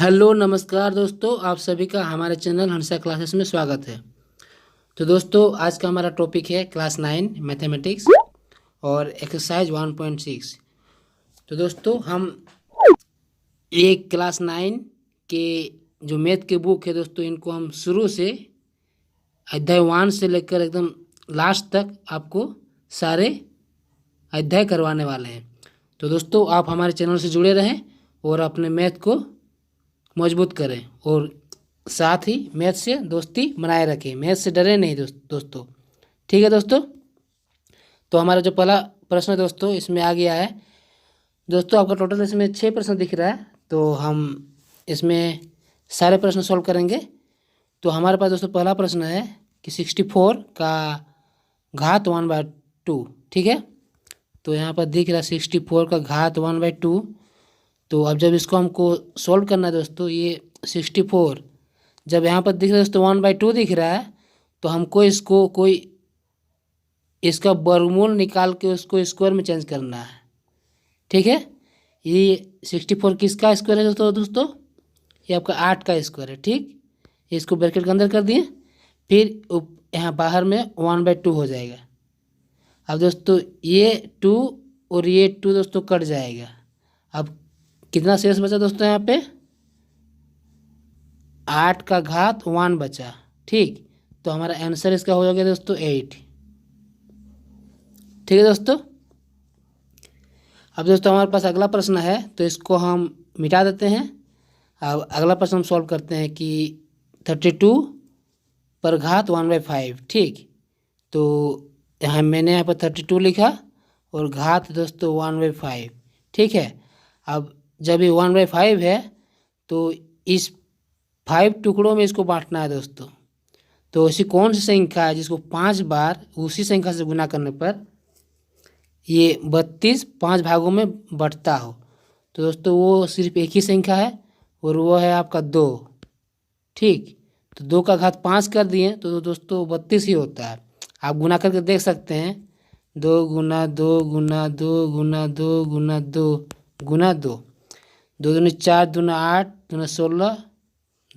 Hello नमस्कार दोस्तों, आप सभी का हमारे चैनल हंसा क्लासेस में स्वागत है। तो दोस्तों, आज का हमारा टॉपिक है क्लास 9 मैथमेटिक्स और एक्सरसाइज 1.6। तो दोस्तों, हम एक क्लास 9 के जो मैथ के बुक है दोस्तों, इनको हम शुरू से अध्याय 1 से लेकर एकदम लास्ट तक आपको सारे अध्याय करवाने वाले हैं। तो दोस्तों, आप हमारे चैनल से जुड़े रहें और अपने मैथ को मजबूत करें और साथ ही मैथ से दोस्ती बनाए रखें। मैथ से डरे नहीं दोस्तों। ठीक है दोस्तों। तो हमारा जो पहला प्रश्न है दोस्तों, इसमें आ गया है दोस्तों, आपका टोटल इसमें 6 प्रश्न दिख रहा है। तो हम इसमें सारे प्रश्न सॉल्व करेंगे। तो हमारे पास दोस्तों पहला प्रश्न है कि 64 का घात 1/2। ठीक है। तो यहाँ पर दिख रहा है 64 का घात 1/2। तो अब जब इसको हमको सॉल्व करना है दोस्तों, ये 64 जब यहाँ पर दिख रहा है दोस्तों 1/2 दिख रहा है, तो हमको इसको कोई इसका वर्गमूल निकाल के उसको स्क्वायर में चेंज करना है। ठीक है। ये 64 किसका स्क्वायर है दोस्तों? ये आपका 8 का स्क्वायर है। ठीक, इसको ब्रैकेट के अंदर कर दिए, फिर यहाँ बाहर में 1/2 हो जाएगा। अब दोस्तों ये 2 और ये 2 दोस्तों कट जाएगा। अब कितना शेष बचा दोस्तों? यहाँ पे 8 का घात 1 बचा। ठीक, तो हमारा आंसर इसका हो जाएगा दोस्तों 8। ठीक है दोस्तों। अब दोस्तों हमारे पास अगला प्रश्न है, तो इसको हम मिटा देते हैं। अब अगला प्रश्न हम सॉल्व करते हैं कि 32 पर घात 1/5। ठीक, तो मैंने यहाँ पर 32 लिखा और घात दोस्तों 1/5। ठीक है। अब जब ये 1/5 है तो इस 5 टुकड़ों में इसको बांटना है दोस्तों। तो ऐसी कौन सी संख्या है जिसको 5 बार उसी संख्या से गुना करने पर ये 32 5 भागों में बंटता हो? तो दोस्तों वो सिर्फ एक ही संख्या है और वो है आपका 2। ठीक, तो 2 का घात 5 कर दिए तो दोस्तों 32 ही होता है। आप गुना करके देख सकते हैं। 2 गुना 2 गुना 2 गुना 2 गुना 2 गुना 2, 2 दूनी 4 दूना 8 दूना 16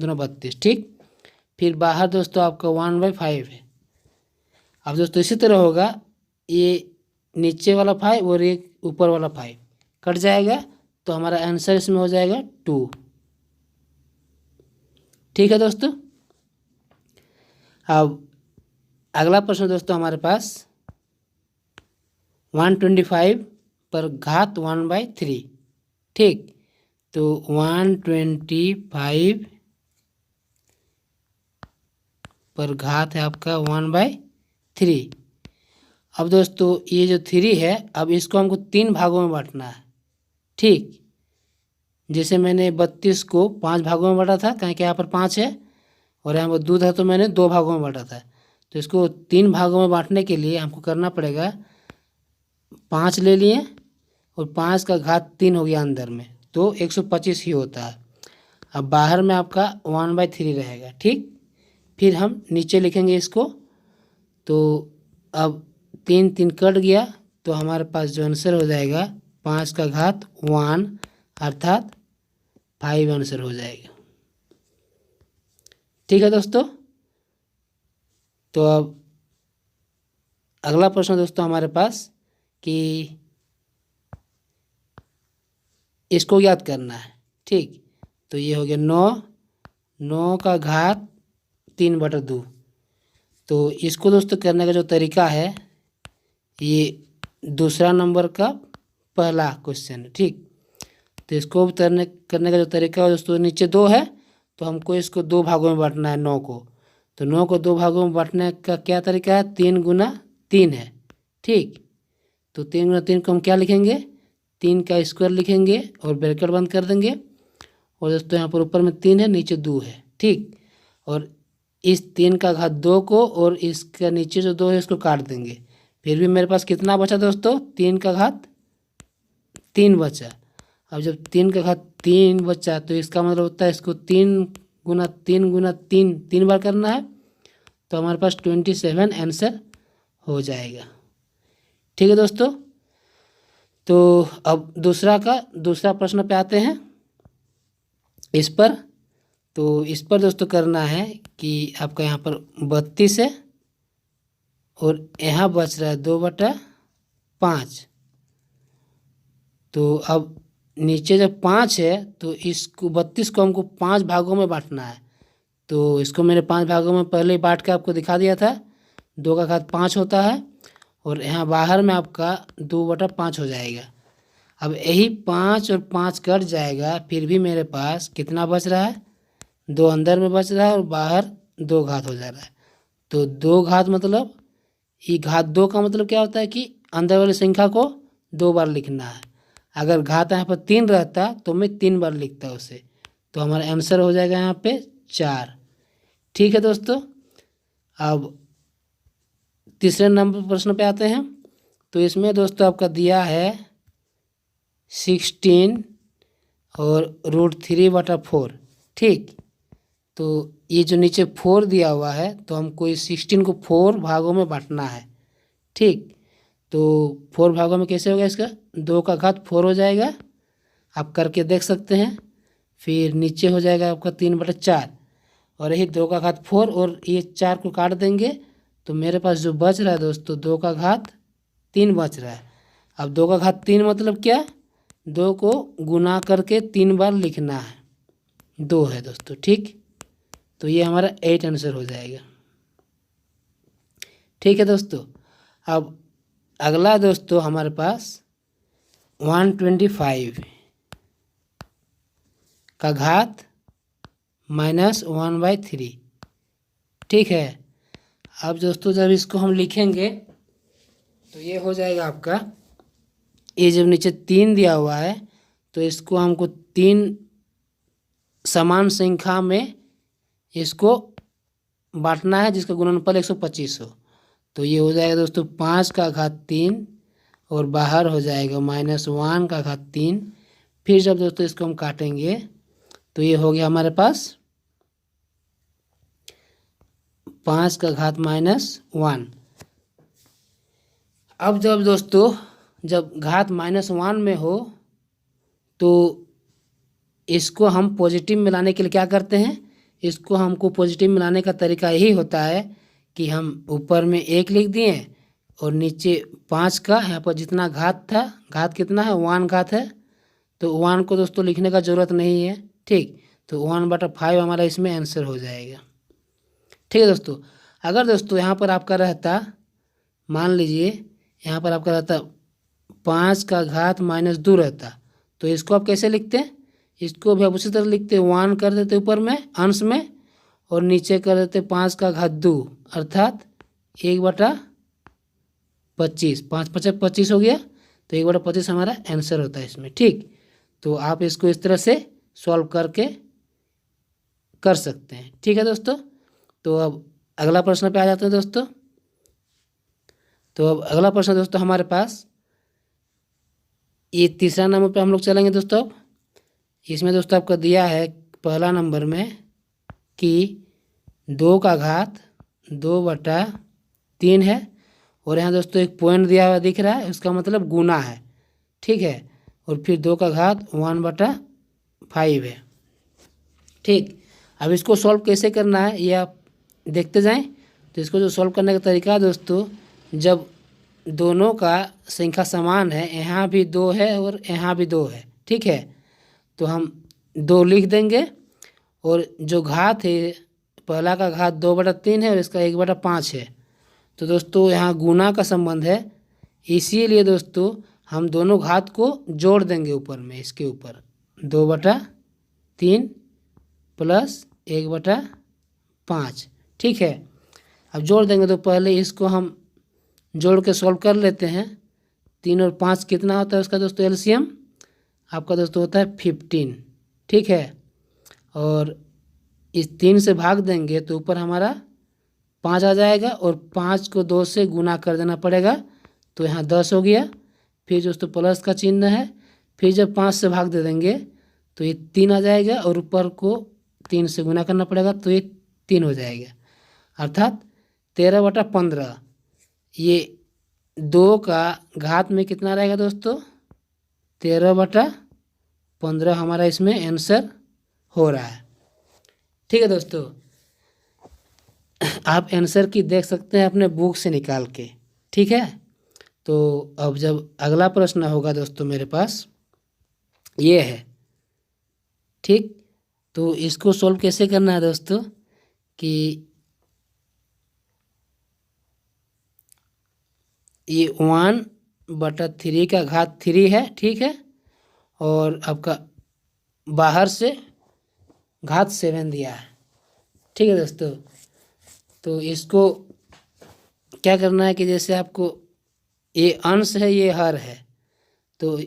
दूना 32। ठीक, फिर बाहर दोस्तों आपका 1/5 है। अब दोस्तों इसी तरह होगा, ये नीचे वाला 5 और एक ऊपर वाला 5 कट जाएगा, तो हमारा आंसर इसमें हो जाएगा 2। ठीक है दोस्तों। अब अगला प्रश्न दोस्तों हमारे पास 125 पर घात 1/3। ठीक, तो 125 पर घात है आपका 1/3। अब दोस्तों ये जो 3 है, अब इसको हमको 3 भागों में बांटना है। ठीक, जैसे मैंने 32 को 5 भागों में बांटा था, कहीं कि यहाँ पर 5 है और यहाँ पर दूध है, तो मैंने 2 भागों में बांटा था। तो इसको 3 भागों में बांटने के लिए हमको करना पड़ेगा, 5 ले लिए और 5 का घात 3 हो गया अंदर में, तो 125 ही होता है। अब बाहर में आपका 1/3 रहेगा। ठीक, फिर हम नीचे लिखेंगे इसको। तो अब 3 3 कट गया, तो हमारे पास जो आंसर हो जाएगा 5 का घात 1 अर्थात 5 आंसर हो जाएगा। ठीक है दोस्तों। तो अब अगला प्रश्न दोस्तों हमारे पास कि इसको याद करना है। ठीक, तो ये हो गया 9 का घात 3/2। तो इसको दोस्तों करने का जो तरीका है, ये दूसरा नंबर का पहला क्वेश्चन है। ठीक, तो इसको करने का जो तरीका है दोस्तों, नीचे 2 है तो हमको इसको 2 भागों में बांटना है 9 को। तो 9 को 2 भागों में बांटने का क्या तरीका है? 3 गुना 3 है। ठीक, तो 3 गुना 3 को हम क्या लिखेंगे? 3 का स्क्वायर लिखेंगे और ब्रैकेट बंद कर देंगे। और दोस्तों यहाँ पर ऊपर में 3 है, नीचे 2 है। ठीक, और इस 3 का घात 2 को और इसका नीचे जो 2 है इसको काट देंगे। फिर भी मेरे पास कितना बचा दोस्तों? 3 का घात 3 बचा। अब जब 3 का घात 3 बचा, तो इसका मतलब होता है इसको 3 गुना 3 गुना 3 3 बार करना है, तो हमारे पास 27 आंसर हो जाएगा। ठीक है दोस्तों। तो अब दूसरा प्रश्न पे आते हैं। इस पर। तो इस पर दोस्तों करना है कि आपका यहाँ पर 32 है और यहाँ बच रहा है 2/5। तो अब नीचे जब 5 है तो इसको 32 को हमको 5 भागों में बांटना है। तो इसको मैंने 5 भागों में पहले ही बांट के आपको दिखा दिया था। 2 का घात 5 होता है और यहाँ बाहर में आपका 2/5 हो जाएगा। अब यही 5 और 5 कट जाएगा, फिर भी मेरे पास कितना बच रहा है, 2 अंदर में बच रहा है और बाहर 2 घात हो जा रहा है। तो 2 घात मतलब ये घात 2 का मतलब क्या होता है कि अंदर वाली संख्या को 2 बार लिखना है। अगर घात यहाँ पर 3 रहता तो मैं 3 बार लिखता उसे। तो हमारा आंसर हो जाएगा यहाँ पे 4। ठीक है दोस्तों, अब तीसरे नंबर प्रश्न पे आते हैं। तो इसमें दोस्तों आपका दिया है 16 और √3/4। ठीक, तो ये जो नीचे 4 दिया हुआ है तो हमको इस 16 को 4 भागों में बांटना है। ठीक, तो 4 भागों में कैसे होगा, इसका 2 का घात 4 हो जाएगा, आप करके देख सकते हैं। फिर नीचे हो जाएगा आपका 3/4 और यही 2 का घात 4 और ये 4 को काट देंगे तो मेरे पास जो बच रहा है दोस्तों 2 का घात 3 बच रहा है। अब 2 का घात 3 मतलब क्या, 2 को गुना करके 3 बार लिखना है, 2 है दोस्तों। ठीक, तो ये हमारा 8 आंसर हो जाएगा। ठीक है दोस्तों, अब अगला दोस्तों हमारे पास 125 का घात -1/3। ठीक है, अब दोस्तों जब इसको हम लिखेंगे तो ये हो जाएगा आपका, ये जब नीचे 3 दिया हुआ है तो इसको हमको 3 समान संख्या में इसको बांटना है जिसका गुणनफल 125 हो। तो ये हो जाएगा दोस्तों 5 का घात 3 और बाहर हो जाएगा -1 का घात 3। फिर जब दोस्तों इसको हम काटेंगे तो ये हो गया हमारे पास 5 का घात -1। अब जब दोस्तों जब घात -1 में हो तो इसको हम पॉजिटिव में लाने के लिए क्या करते हैं, इसको हमको पॉजिटिव में लाने का तरीका यही होता है कि हम ऊपर में 1 लिख दिए और नीचे 5 का यहाँ पर जितना घात था, घात कितना है 1 घात है, तो 1 को दोस्तों लिखने का ज़रूरत नहीं है। ठीक, तो 1/5 हमारा इसमें आंसर हो जाएगा। ठीक है दोस्तों, अगर दोस्तों यहाँ पर आपका रहता, मान लीजिए यहाँ पर आपका रहता 5 का घात -2 रहता, तो इसको आप कैसे लिखते हैं, इसको भी आप उसी तरह लिखते, 1 कर देते ऊपर में अंश में और नीचे कर देते 5 का घात 2 अर्थात 1/25। 5×5 = 25 हो गया, तो 1/25 हमारा आंसर होता है इसमें। ठीक, तो आप इसको इस तरह से सॉल्व करके कर सकते हैं। ठीक है दोस्तों, तो अब अगला प्रश्न पे आ जाते हैं दोस्तों। तो अब अगला प्रश्न दोस्तों हमारे पास ये तीसरा नंबर पे हम लोग चलेंगे दोस्तों। अब इसमें दोस्तों आपका दिया है पहला नंबर में कि 2 का घात 2/3 है और यहाँ दोस्तों एक पॉइंट दिया हुआ दिख रहा है, उसका मतलब गुना है। ठीक है, और फिर 2 का घात 1/5 है। ठीक, अब इसको सॉल्व कैसे करना है ये आप देखते जाएं। तो इसको जो सॉल्व करने का तरीका है दोस्तों, जब दोनों का संख्या समान है, यहाँ भी 2 है और यहाँ भी 2 है, ठीक है, तो हम 2 लिख देंगे और जो घात है पहला का घात 2/3 है और इसका 1/5 है। तो दोस्तों यहाँ गुना का संबंध है, इसीलिए दोस्तों हम दोनों घात को जोड़ देंगे ऊपर में, इसके ऊपर 2/3 प्लस 1/5। ठीक है, अब जोड़ देंगे तो पहले इसको हम जोड़ के सॉल्व कर लेते हैं। 3 और 5 कितना होता है उसका दोस्तों एलसीएम आपका दोस्तों होता है 15। ठीक है, और इस 3 से भाग देंगे तो ऊपर हमारा 5 आ जाएगा और 5 को 2 से गुना कर देना पड़ेगा, तो यहाँ 10 हो गया। फिर दोस्तों प्लस का चिन्ह है, फिर जब 5 से भाग दे देंगे तो ये 3 आ जाएगा और ऊपर को 3 से गुना करना पड़ेगा, तो ये 3 हो जाएगा, अर्थात 13/15। ये 2 का घात में कितना रहेगा दोस्तों 13/15 हमारा इसमें आंसर हो रहा है। ठीक है दोस्तों, आप आंसर की देख सकते हैं अपने बुक से निकाल के। ठीक है, तो अब जब अगला प्रश्न होगा दोस्तों मेरे पास ये है। ठीक, तो इसको सॉल्व कैसे करना है दोस्तों कि ये 1/3 का घात 3 है। ठीक है, और आपका बाहर से घात 7 दिया है। ठीक है दोस्तों, तो इसको क्या करना है कि जैसे आपको ये अंश है ये हर है, तो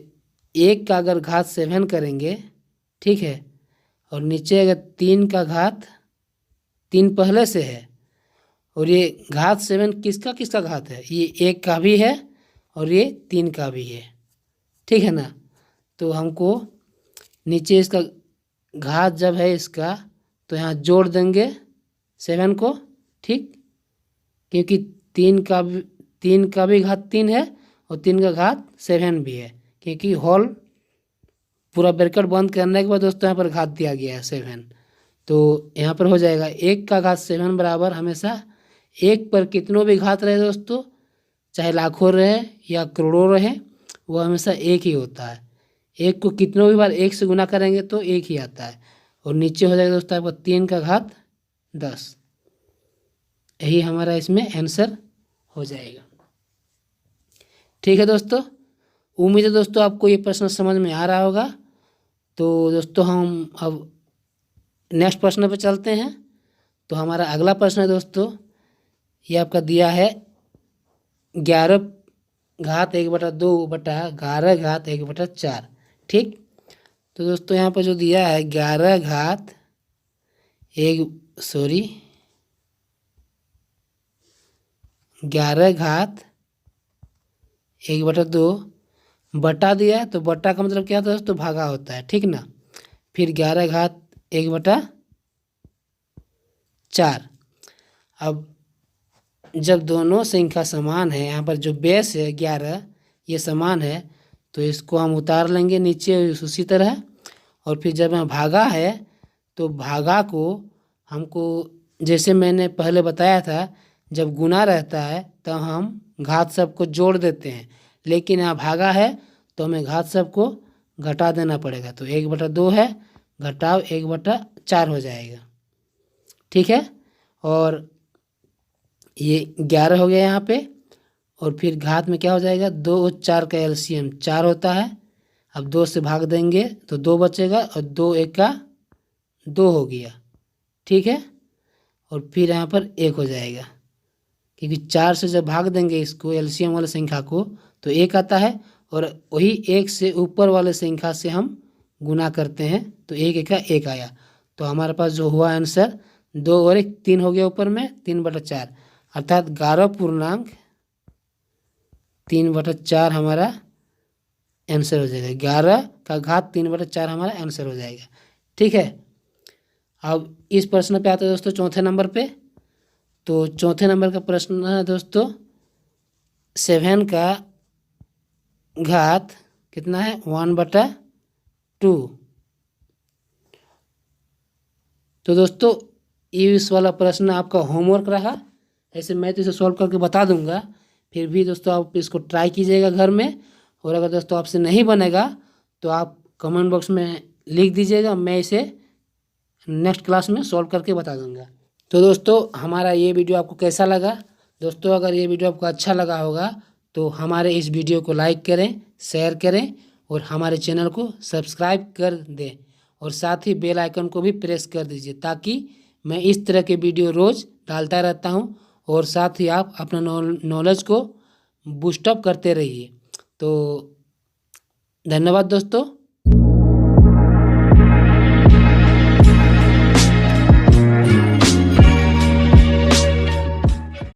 1 का अगर घात 7 करेंगे, ठीक है, और नीचे अगर 3 का घात 3 पहले से है, और ये घात 7 किसका किसका घात है, ये 1 का भी है और ये 3 का भी है। ठीक है ना, तो हमको नीचे इसका घात जब है इसका, तो यहाँ जोड़ देंगे 7 को। ठीक, क्योंकि 3 का भी घात 3 है और 3 का घात 7 भी है, क्योंकि होल पूरा ब्रैकेट बंद करने के बाद दोस्तों यहाँ पर घात दिया गया है 7। तो यहाँ पर हो जाएगा 1 का घात 7 बराबर हमेशा 1 पर कितनों भी घात रहे दोस्तों, चाहे लाखों रहे या करोड़ों रहे, वो हमेशा 1 ही होता है। 1 को कितनों भी बार 1 से गुना करेंगे तो 1 ही आता है। और नीचे हो जाएगा दोस्तों आपका 3 का घात 10। यही हमारा इसमें आंसर हो जाएगा। ठीक है दोस्तों, उम्मीद है दोस्तों आपको ये प्रश्न समझ में आ रहा होगा। तो दोस्तों हम अब नेक्स्ट प्रश्न पे चलते हैं। तो हमारा अगला प्रश्न है दोस्तों, ये आपका दिया है 11 घात 1/2 बटा 11 घात 1/4। ठीक, तो दोस्तों यहाँ पर जो दिया है 11 घात 1/2 बटा दिया है, तो बटा का मतलब क्या होता है दोस्तों, भागा होता है। ठीक ना, फिर 11 घात 1/4। अब जब दोनों संख्या समान है, यहाँ पर जो बेस है 11 ये समान है, तो इसको हम उतार लेंगे नीचे उसी तरह। और फिर जब यहाँ भागा है, तो भागा को हमको जैसे मैंने पहले बताया था, जब गुना रहता है तो हम घात सबको जोड़ देते हैं, लेकिन यहाँ भागा है तो हमें घात सबको घटा देना पड़ेगा। तो 1/2 है घटाव 1/4 हो जाएगा। ठीक है, और ये 11 हो गया यहाँ पे, और फिर घात में क्या हो जाएगा, 2 और 4 का एलसीएम 4 होता है। अब 2 से भाग देंगे तो 2 बचेगा, और 2 1 का 2 हो गया। ठीक है, और फिर यहाँ पर 1 हो जाएगा, क्योंकि 4 से जब भाग देंगे इसको एलसीएम वाले संख्या को तो 1 आता है, और वही 1 से ऊपर वाले संख्या से हम गुना करते हैं तो 1 का 1 आया। तो हमारे पास जो हुआ आंसर 2 और 1 3 हो गया ऊपर में 3/4, अर्थात 11.3/4 हमारा आंसर हो जाएगा। 11 का घात 3/4 हमारा आंसर हो जाएगा। ठीक है, अब इस प्रश्न पे आते हैं दोस्तों चौथे नंबर पे। तो चौथे नंबर का प्रश्न है दोस्तों 7 का घात कितना है 1/2। तो दोस्तों इस वाला प्रश्न आपका होमवर्क रहा। ऐसे मैं तो इसे सॉल्व करके बता दूंगा, फिर भी दोस्तों आप इसको ट्राई कीजिएगा घर में। और अगर दोस्तों आपसे नहीं बनेगा तो आप कमेंट बॉक्स में लिख दीजिएगा, मैं इसे नेक्स्ट क्लास में सॉल्व करके बता दूंगा। तो दोस्तों हमारा ये वीडियो आपको कैसा लगा। दोस्तों अगर ये वीडियो आपको अच्छा लगा होगा तो हमारे इस वीडियो को लाइक करें, शेयर करें और हमारे चैनल को सब्सक्राइब कर दें, और साथ ही बेल आइकन को भी प्रेस कर दीजिए, ताकि मैं इस तरह के वीडियो रोज़ डालता रहता हूं। और साथ ही आप अपना नॉलेज को बूस्टअप करते रहिए। तो धन्यवाद दोस्तों।